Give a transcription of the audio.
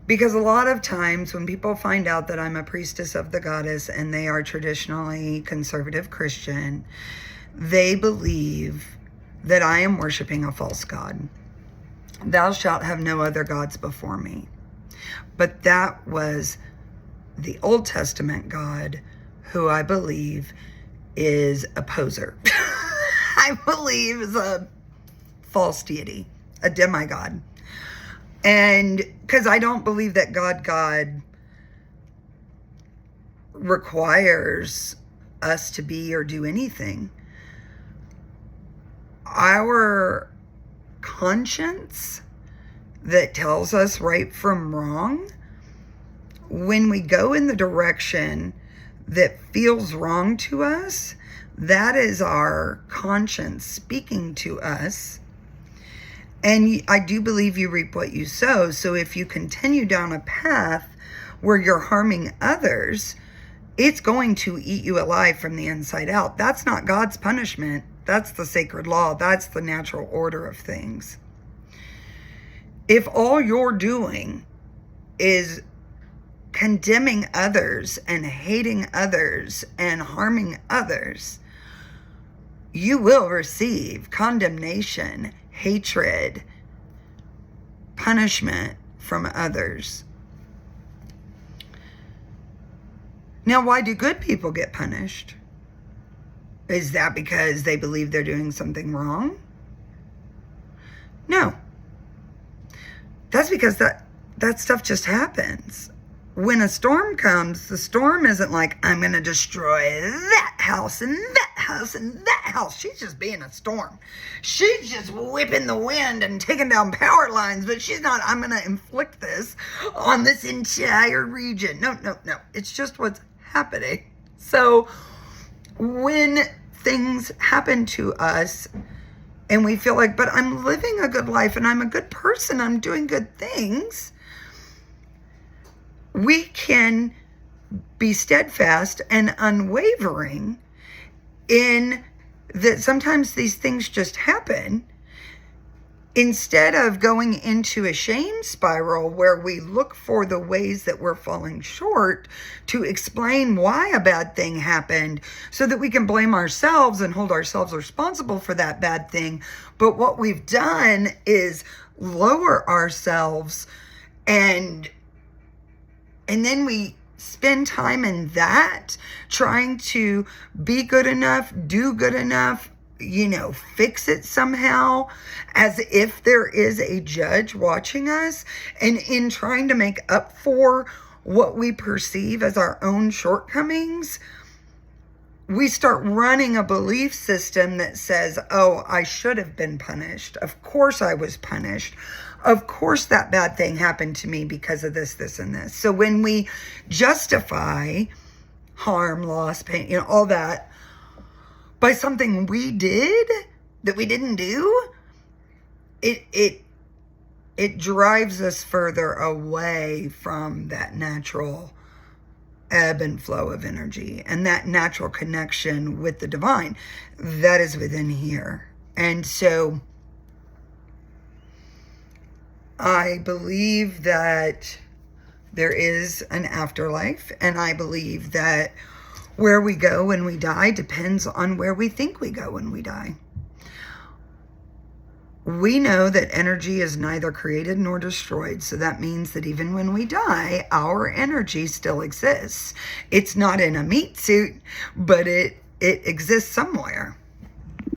Because a lot of times when people find out that I'm a priestess of the goddess and they are traditionally conservative Christian, they believe that I am worshiping a false god. Thou shalt have no other gods before me. But that was the Old Testament God, who I believe is a poser. I believe is a false deity, a demigod. And because I don't believe that God requires us to be or do anything. Our conscience that tells us right from wrong, when we go in the direction that feels wrong to us, that is our conscience speaking to us. And I do believe you reap what you sow. So if you continue down a path where you're harming others, it's going to eat you alive from the inside out. That's not God's punishment. That's the sacred law. That's the natural order of things. If all you're doing is condemning others and hating others and harming others, you will receive condemnation, hatred, punishment from others. Now, why do good people get punished? Is that because they believe they're doing something wrong? No. That's because that stuff just happens. When a storm comes, the storm isn't like, I'm going to destroy that house and that house and that house. She's just being a storm. She's just whipping the wind and taking down power lines, but she's not, I'm going to inflict this on this entire region. No. It's just what's happening. So when things happen to us and we feel like, but I'm living a good life and I'm a good person, I'm doing good things, we can be steadfast and unwavering in that sometimes these things just happen, instead of going into a shame spiral where we look for the ways that we're falling short to explain why a bad thing happened so that we can blame ourselves and hold ourselves responsible for that bad thing. But what we've done is lower ourselves, and then we spend time in that, trying to be good enough, do good enough, fix it somehow, as if there is a judge watching us. And in trying to make up for what we perceive as our own shortcomings, we start running a belief system that says, oh, I should have been punished. Of course I was punished. Of course that bad thing happened to me because of this, this, and this. So when we justify harm, loss, pain, all that by something we did that we didn't do, it drives us further away from that natural ebb and flow of energy and that natural connection with the divine that is within here. And so I believe that there is an afterlife, and I believe that where we go when we die depends on where we think we go when we die. We know that energy is neither created nor destroyed, so that means that even when we die, our energy still exists. It's not in a meat suit, but it exists somewhere.